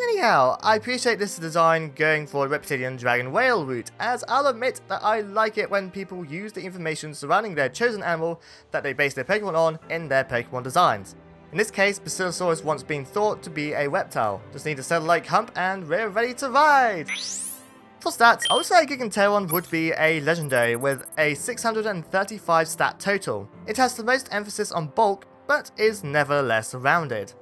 Anyhow, I appreciate this design going for a reptilian dragon whale route, as I'll admit that I like it when people use the information surrounding their chosen animal that they base their Pokemon on in their Pokemon designs. In this case, Basilosaurus once been thought to be a reptile. Just need a saddle-like hump and we're ready to ride! For stats, I would say Giganteron would be a legendary with a 635 stat total. It has the most emphasis on bulk, but is nevertheless rounded.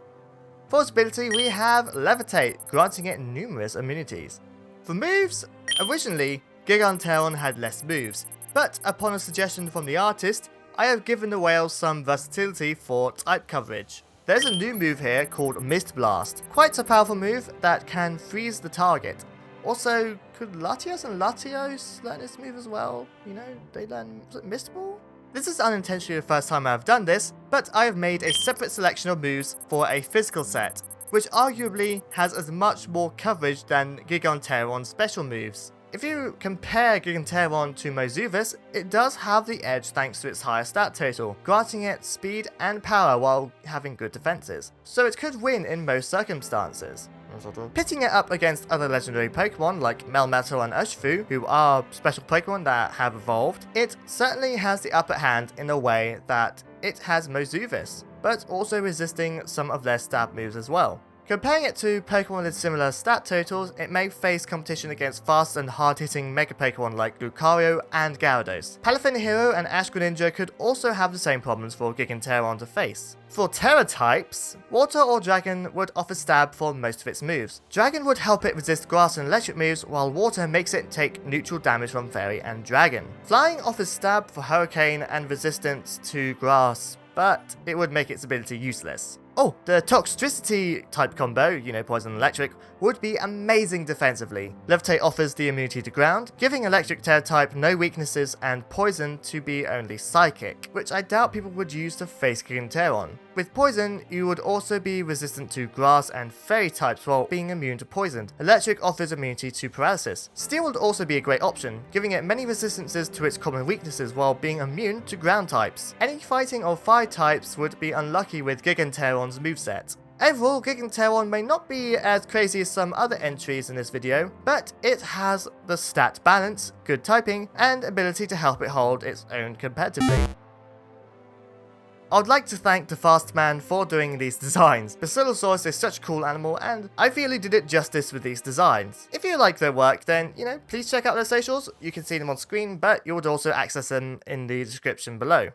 For its ability, we have Levitate, granting it numerous immunities. For moves, originally, Giganteron had less moves, but upon a suggestion from the artist, I have given the whale some versatility for type coverage. There's a new move here called Mist Blast, quite a powerful move that can freeze the target. Also, could Latios and Latios learn this move as well? You know, they learn, was it Mist Ball? This is unintentionally the first time I have done this, but I have made a separate selection of moves for a physical set, which arguably has as much more coverage than Giganteron's special moves. If you compare Giganteron to Moszeuvus, it does have the edge thanks to its higher stat total, granting it speed and power while having good defenses, so it could win in most circumstances. Pitting it up against other legendary Pokemon like Melmetal and Urshifu, who are special Pokemon that have evolved, it certainly has the upper hand in a way that it has Moszeuvus, but also resisting some of their stab moves as well. Comparing it to Pokemon with similar stat totals, it may face competition against fast and hard-hitting Mega Pokemon like Lucario and Gyarados. Palafin Hero and Ash Greninja could also have the same problems for Giganteron to face. For Terra types, Water or Dragon would offer Stab for most of its moves. Dragon would help it resist Grass and Electric moves, while Water makes it take neutral damage from Fairy and Dragon. Flying offers Stab for Hurricane and resistance to Grass, but it would make its ability useless. Oh, the Toxtricity type combo, you know, Poison and Electric, would be amazing defensively. Levitate offers the immunity to ground, giving Electric Terra type no weaknesses and Poison to be only Psychic, which I doubt people would use to face Giganteron. With Poison, you would also be resistant to Grass and Fairy types while being immune to Poison. Electric offers immunity to Paralysis. Steel would also be a great option, giving it many resistances to its common weaknesses while being immune to ground types. Any fighting or fire types would be unlucky with Giganteron's moveset. Overall, Giganteron may not be as crazy as some other entries in this video, but it has the stat balance, good typing, and ability to help it hold its own competitively. I would like to thank DaFastMan for doing these designs. Basilosaurus is such a cool animal, and I feel he did it justice with these designs. If you like their work, then, you know, please check out their socials. You can see them on screen, but you would also access them in the description below.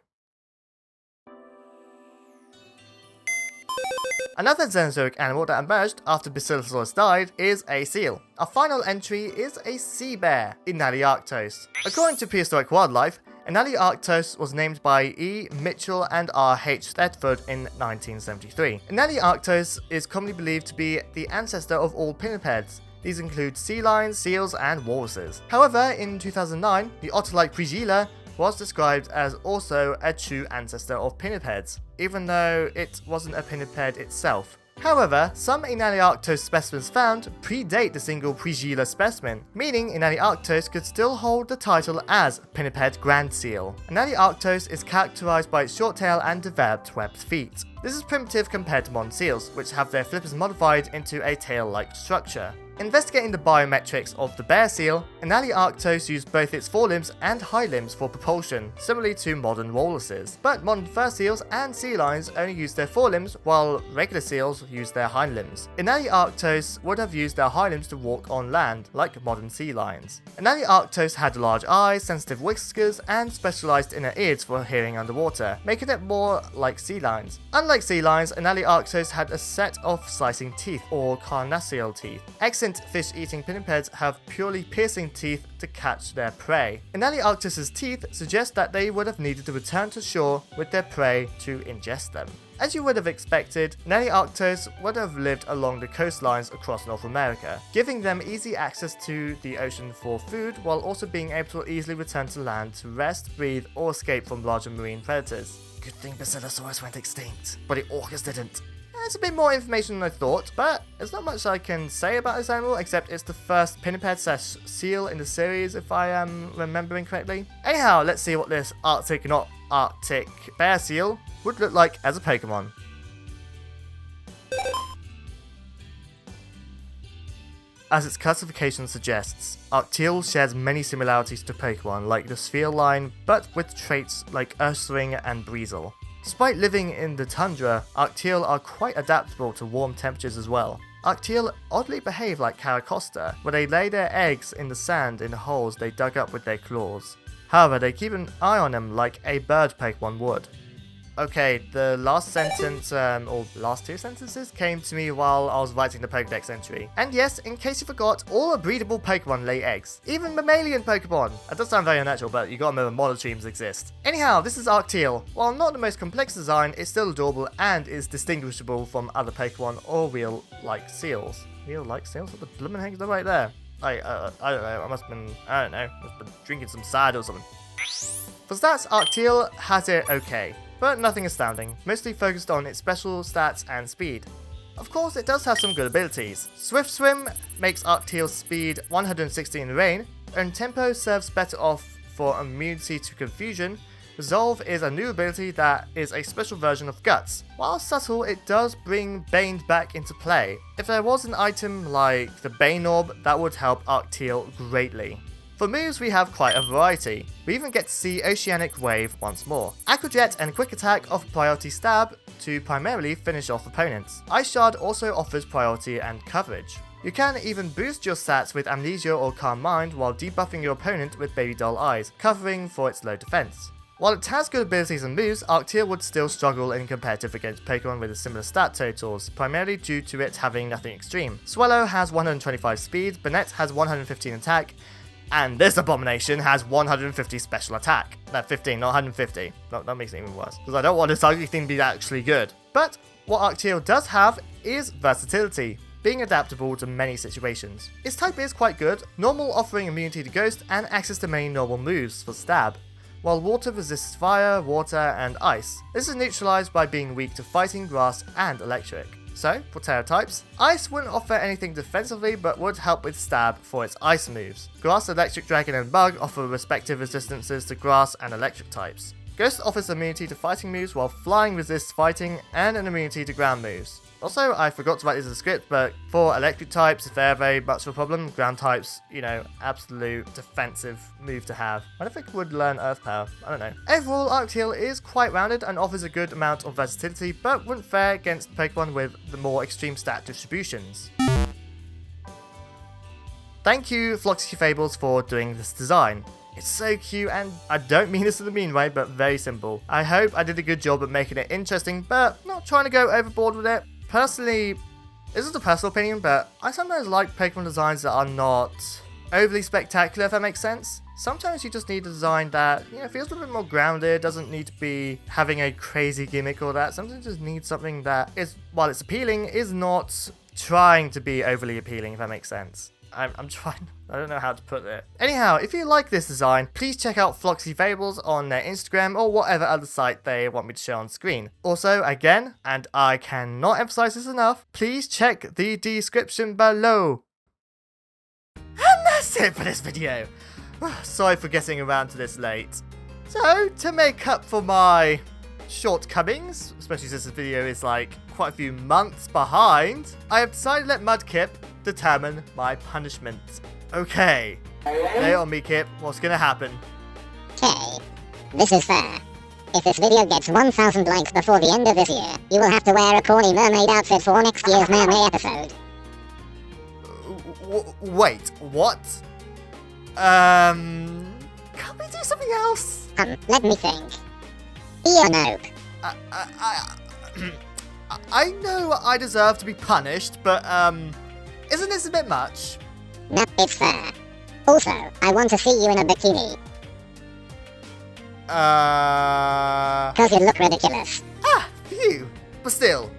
Another Xenozoic animal that emerged after Basilosaurus died is a seal. Our final entry is a sea bear, Inali Arctos. According to Prehistoric Wildlife, Inali Arctos was named by E. Mitchell and R. H. Thetford in 1973. Inali Arctos is commonly believed to be the ancestor of all pinnipeds. These include sea lions, seals, and walruses. However, in 2009, the otter-like Prigila was described as also a true ancestor of pinnipeds, even though it wasn't a pinniped itself. However, some Inali Arctos specimens found predate the single Prigila specimen, meaning Inali Arctos could still hold the title as Pinniped Grand Seal. Inali Arctos is characterized by its short tail and developed webbed feet. This is primitive compared to modern seals, which have their flippers modified into a tail-like structure. Investigating the biometrics of the bear seal, Inali Arctos used both its forelimbs and hind limbs for propulsion, similarly to modern walruses. But modern fur seals and sea lions only use their forelimbs, while regular seals use their hind limbs. Inali Arctos would have used their hind limbs to walk on land, like modern sea lions. Inali Arctos had large eyes, sensitive whiskers, and specialized inner ears for hearing underwater, making it more like sea lions. Unlike sea lions, Inali Arctos had a set of slicing teeth, or carnassial teeth. Extant fish-eating pinnipeds have purely piercing teeth to catch their prey. Inali Arctos' teeth suggest that they would have needed to return to shore with their prey to ingest them. As you would have expected, Inali Arctos would have lived along the coastlines across North America, giving them easy access to the ocean for food while also being able to easily return to land to rest, breathe, or escape from larger marine predators. Good thing Basilosaurus went extinct, but the orcas didn't. There's a bit more information than I thought, but there's not much I can say about this animal except it's the first pinniped/seal in the series if I am remembering correctly. Anyhow, let's see what this Arctic, not Arctic, bear seal would look like as a Pokemon. As its classification suggests, Arcteal shares many similarities to Pokemon like the Sphere line, but with traits like Ursaring and Breezel. Despite living in the tundra, Arcteal are quite adaptable to warm temperatures as well. Arcteal oddly behave like Caracosta, where they lay their eggs in the sand in holes they dug up with their claws. However, they keep an eye on them like a bird Pokemon would. Okay, the last sentence, or last two sentences, came to me while I was writing the Pokédex entry. And yes, in case you forgot, all breedable Pokémon lay eggs. Even mammalian Pokémon. That does sound very unnatural, but you gotta remember monotremes exist. Anyhow, this is Arcteal. While not the most complex design, it's still adorable and is distinguishable from other Pokémon or real-like seals. Real-like seals? What the bloomin' heck is that right there? I don't know, I must have been drinking some cider or something. For stats, Arcteal has it okay, but nothing astounding, mostly focused on its special stats and speed. Of course, it does have some good abilities. Swift Swim makes Arcteal's speed 160 in rain, and Tempo serves better off for immunity to confusion. Resolve is a new ability that is a special version of Guts. While subtle, it does bring Bane back into play. If there was an item like the Bane Orb, that would help Arcteal greatly. For moves, we have quite a variety. We even get to see Oceanic Wave once more. Aqua Jet and Quick Attack offer priority stab to primarily finish off opponents. Ice Shard also offers priority and coverage. You can even boost your stats with Amnesia or Calm Mind while debuffing your opponent with Baby Doll Eyes, covering for its low defense. While it has good abilities and moves, Arcteal would still struggle in competitive against Pokemon with similar stat totals, primarily due to it having nothing extreme. Swallow has 125 speed, Banette has 115 attack, and this abomination has 150 special attack. No, 15, not 150. No, that makes it even worse, because I don't want this ugly thing to be actually good. But what Arcteal does have is versatility, being adaptable to many situations. Its type is quite good, normal offering immunity to Ghost and access to many normal moves for stab, while water resists fire, water, and ice. This is neutralized by being weak to fighting, grass, and electric. So, for Terra types, Ice wouldn't offer anything defensively but would help with stab for its ice moves. Grass, Electric Dragon, and Bug offer respective resistances to grass and electric types. Ghost offers immunity to fighting moves while Flying resists fighting and an immunity to ground moves. Also, I forgot to write this in the script, but for electric types, if they're very much of a problem, ground types, absolute defensive move to have. I don't think it would learn Earth Power. I don't know. Overall, Arcteal is quite rounded and offers a good amount of versatility, but wouldn't fare against Pokemon with the more extreme stat distributions. Thank you, Floxy Fables, for doing this design. It's so cute, and I don't mean this in a mean way, but very simple. I hope I did a good job at making it interesting, but not trying to go overboard with it. Personally, this is a personal opinion, but I sometimes like Pokemon designs that are not overly spectacular, if that makes sense. Sometimes you just need a design that, feels a little bit more grounded, doesn't need to be having a crazy gimmick or that. Sometimes you just need something that is, while it's appealing, is not trying to be overly appealing, if that makes sense. I'm trying, I don't know how to put it. Anyhow, if you like this design, please check out Floxy Fables on their Instagram or whatever other site they want me to show on screen. Also, again, and I cannot emphasize this enough, please check the description below. And that's it for this video. Sorry for getting around to this late. So, to make up for my shortcomings, especially since this video is like quite a few months behind, I have decided to let Mudkip determine my punishment. Okay, lay it on me, Kip. What's gonna happen? Okay, this is fair. If this video gets 1,000 likes before the end of this year, you will have to wear a corny mermaid outfit for next year's Mermay episode. Wait, what? Can't we do something else? Let me think. No. I know I deserve to be punished, but, isn't this a bit much? No, it's fair. Also, I want to see you in a bikini. Cause you look ridiculous. Phew. But still.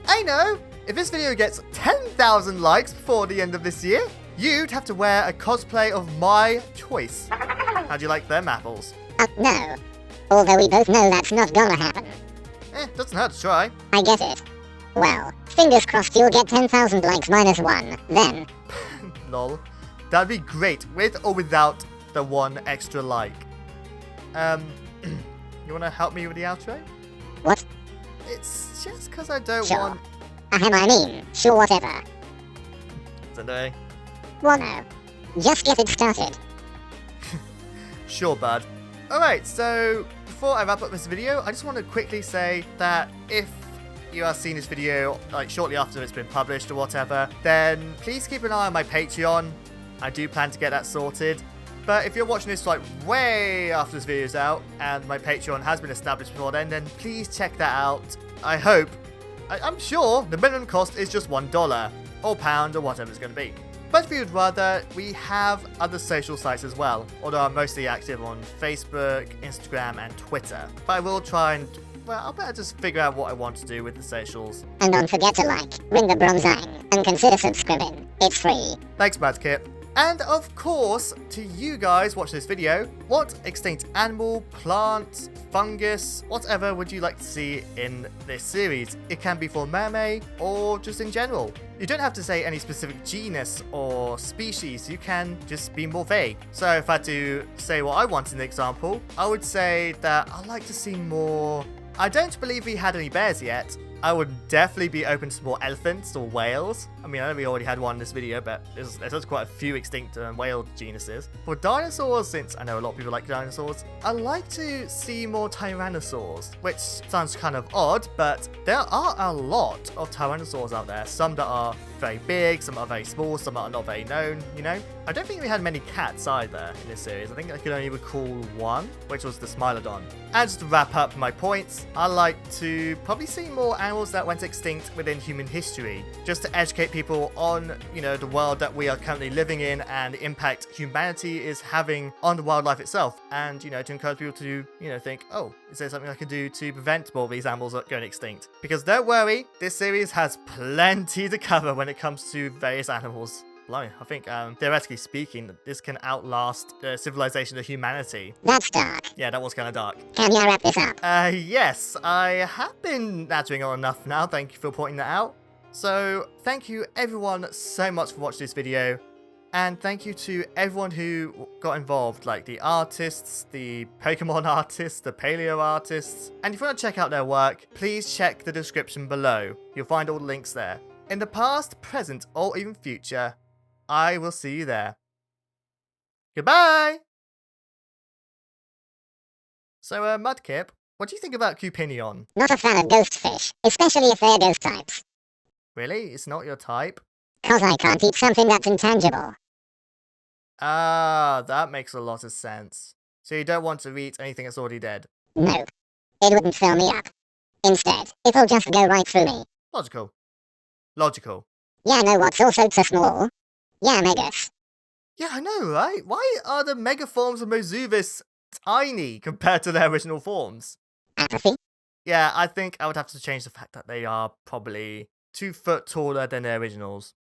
I know. If this video gets 10,000 likes before the end of this year, you'd have to wear a cosplay of my choice. How'd you like them apples? No. Although we both know that's not gonna happen. Doesn't hurt to try. I get it. Well, fingers crossed you'll get 10,000 likes minus 1, then. Lol. That'd be great, with or without the one extra like. You wanna help me with the outro? What? It's just cause I don't Sure. want... Sure whatever. Today. Well, no. Just get it started. Sure, bud. Alright, so before I wrap up this video, I just want to quickly say that if you are seeing this video like shortly after it's been published or whatever, then please keep an eye on my Patreon. I do plan to get that sorted. But if you're watching this like way after this video's out and my Patreon has been established before then please check that out. I'm sure the minimum cost is just $1 or £1 or whatever it's going to be. But if you'd rather, we have other social sites as well, although I'm mostly active on Facebook, Instagram and Twitter. But I will try and, well, I'll better just figure out what I want to do with the socials. And don't forget to like, ring the bronzing, and consider subscribing. It's free. Thanks, Madkip. And of course, to you guys watching this video, what extinct animal, plant, fungus, whatever would you like to see in this series? It can be for Mermay or just in general. You don't have to say any specific genus or species, you can just be more vague. So if I had to say what I want in the example, I would say that I'd like to see more... I don't believe we had any bears yet. I would definitely be open to more elephants or whales. I mean, I know we already had one in this video, but there's quite a few extinct whale genuses. For dinosaurs, since I know a lot of people like dinosaurs, I like to see more tyrannosaurs, which sounds kind of odd, but there are a lot of tyrannosaurs out there. Some that are very big, some are very small, some are not very known, you know? I don't think we had many cats either in this series. I think I could only recall one, which was the Smilodon. And just to wrap up my points, I like to probably see more animals that went extinct within human history, just to educate people on, you know, the world that we are currently living in and the impact humanity is having on the wildlife itself, and, you know, to encourage people to, you know, think, oh, is there something I can do to prevent more of these animals going extinct? Because don't worry, this series has plenty to cover when it comes to various animals. Blimey, I think, theoretically speaking, this can outlast the civilization of humanity. That's dark. Yeah, that was kind of dark. Can you wrap this up? Yes, I have been nattering on enough now, thank you for pointing that out. So, thank you everyone so much for watching this video, and thank you to everyone who got involved, like the artists, the Pokemon artists, the paleo artists, and if you want to check out their work, please check the description below. You'll find all the links there. In the past, present, or even future, I will see you there. Goodbye! So, Mudkip, what do you think about Cupinion? Not a fan of ghost fish, especially if they're ghost types. Really? It's not your type? 'Cause I can't eat something that's intangible. Ah, that makes a lot of sense. So you don't want to eat anything that's already dead? No. It wouldn't fill me up. Instead, it'll just go right through me. Logical. Logical. Yeah, know what's also so small? Yeah, megas. Yeah, I know, right? Why are the mega forms of Moszeuvus tiny compared to their original forms? Apathy? Yeah, I think I would have to change the fact that they are probably 2 foot taller than their originals.